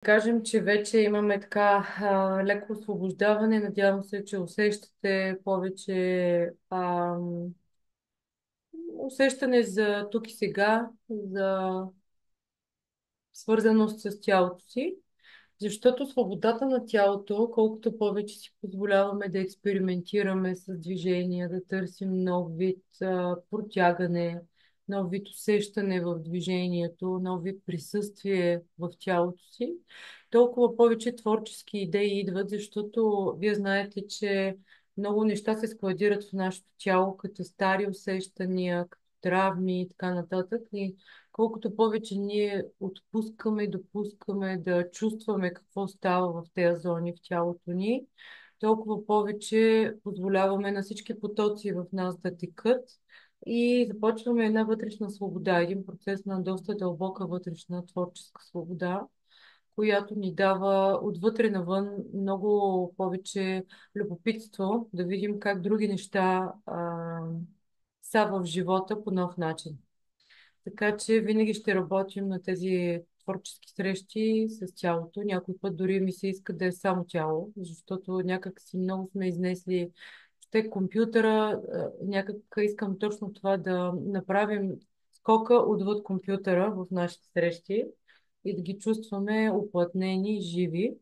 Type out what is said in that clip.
Кажем, че вече имаме така леко освобождаване. Надявам се, че усещате повече усещане за тук и сега, за свързаност с тялото си. Защото свободата на тялото, колкото повече си позволяваме да експериментираме с движения, да търсим нов вид протягане, нов вид усещане в движението, нов вид присъствие в тялото си, толкова повече творчески идеи идват, защото вие знаете, че много неща се складират в нашето тяло, като стари усещания, като травми и така нататък. И колкото повече ние отпускаме и допускаме да чувстваме какво става в тези зони в тялото ни, толкова повече позволяваме на всички потоци в нас да текат и започваме една вътрешна свобода, един процес на доста дълбока вътрешна творческа свобода, която ни дава отвътре навън много повече любопитство да видим как други неща са в живота по нов начин. Така че винаги ще работим на тези творчески срещи с тялото. Някой път дори ми се иска да е само тяло, защото някак си много сме изнесли ще компютъра. Някак искам точно това да направим скока отвъд компютъра в нашите срещи и да ги чувстваме уплътнени и живи.